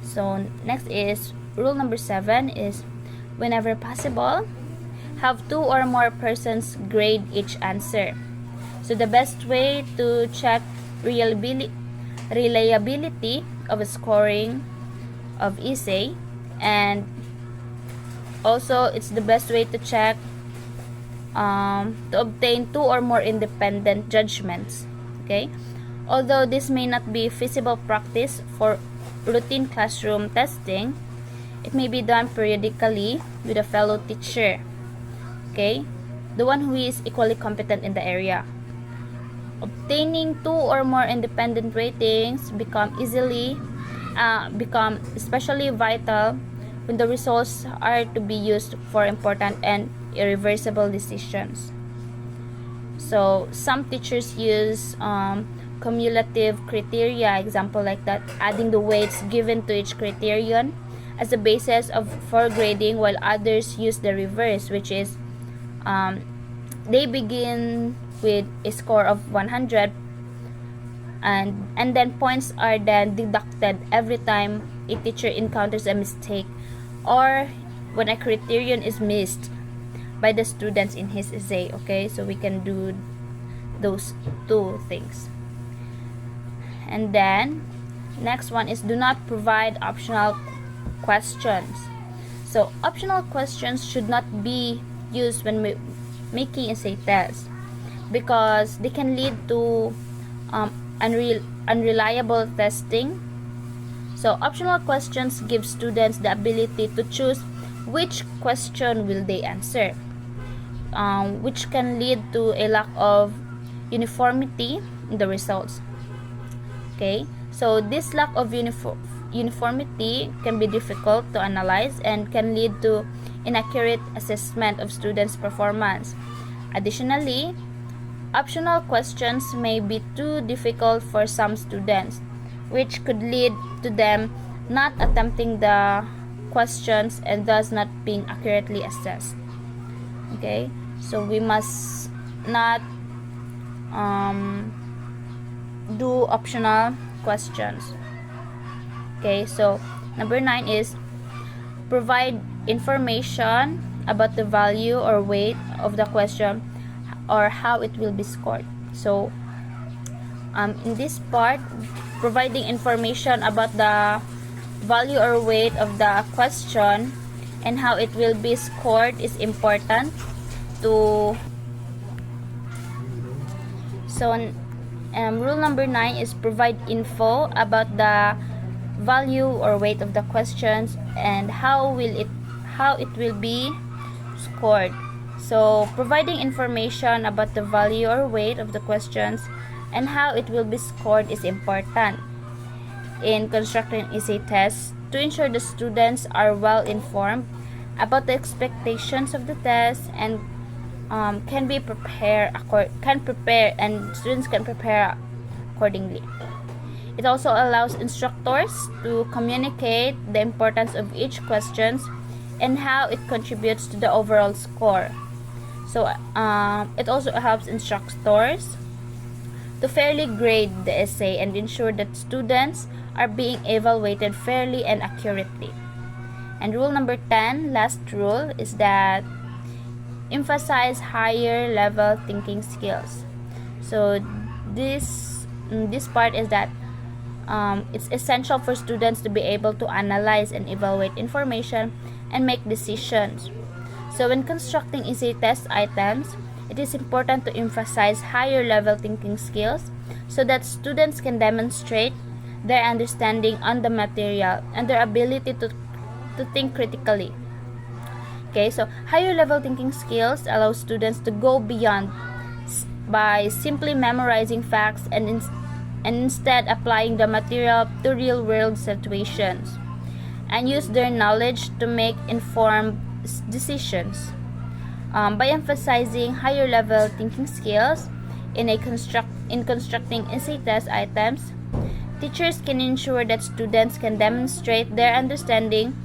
so next is rule number 7 is, whenever possible, have 2 or more persons grade each answer. So the best way to check reliability of a scoring of essay, and also it's the best way to check to obtain 2 or more independent judgments. Okay, although this may not be feasible practice for routine classroom testing, it may be done periodically with a fellow teacher, okay, the one who is equally competent in the area. Obtaining 2 or more independent ratings become especially vital when the results are to be used for important and irreversible decisions. So some teachers use cumulative criteria, example like that, adding the weights given to each criterion as a basis for grading, while others use the reverse, which is they begin with a score of 100, and then points are then deducted every time a teacher encounters a mistake or when a criterion is missed by the students in his essay. Okay, so we can do those 2 things. And then next one is, do not provide optional questions. So optional questions should not be used when making essay tests, because they can lead to unreliable testing. So optional questions give students the ability to choose which question will they answer, which can lead to a lack of uniformity in the results. Okay, so this lack of uniformity can be difficult to analyze and can lead to inaccurate assessment of students' performance. Additionally, optional questions may be too difficult for some students, which could lead to them not attempting the questions and thus not being accurately assessed. Okay, so we must not do optional questions. Okay, so number 9 is, provide information about the value or weight of the question or how it will be scored. So in this part, providing information about the value or weight of the question and how it will be scored is important to. So rule number 9 is, provide info about the value or weight of the questions and how it will be scored. So providing information about the value or weight of the questions and how it will be scored is important in constructing essay tests to ensure the students are well informed about the expectations of the test and students can prepare accordingly. It also allows instructors to communicate the importance of each question and how it contributes to the overall score. So it also helps instructors to fairly grade the essay and ensure that students are being evaluated fairly and accurately. And rule number 10, last rule, is that emphasize higher level thinking skills. So this part is that it's essential for students to be able to analyze and evaluate information and make decisions. So when constructing essay test items, it is important to emphasize higher level thinking skills so that students can demonstrate their understanding on the material and their ability to think critically. Okay, so higher level thinking skills allow students to go beyond by simply memorizing facts and instead applying the material to real world situations and use their knowledge to make informed decisions. By emphasizing higher level thinking skills in constructing essay test items, teachers can ensure that students can demonstrate their understanding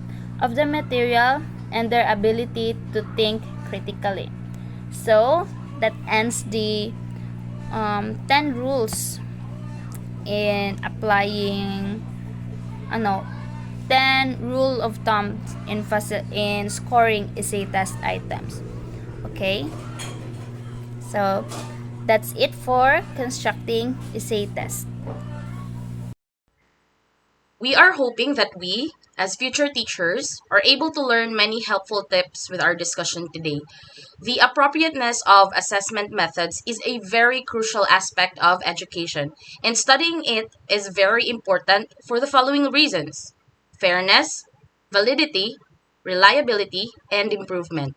of the material and their ability to think critically. So that ends the 10 rules in applying 10 rule of thumb in scoring essay test items. Okay, so that's it for constructing essay test. We are hoping that we, as future teachers, are able to learn many helpful tips with our discussion today. The appropriateness of assessment methods is a very crucial aspect of education, and studying it is very important for the following reasons: fairness, validity, reliability, and improvement.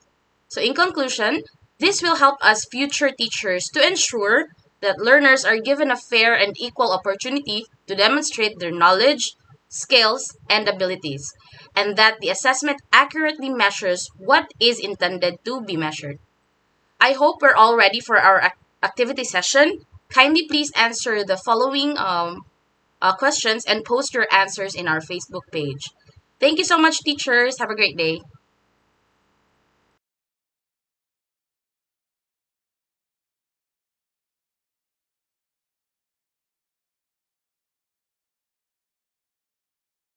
So, in conclusion, this will help us future teachers to ensure that learners are given a fair and equal opportunity to demonstrate their knowledge, skills, and abilities, and that the assessment accurately measures what is intended to be measured. I hope we're all ready for our activity session. Kindly please answer the following questions and post your answers in our Facebook page. Thank you so much, teachers. Have a great day.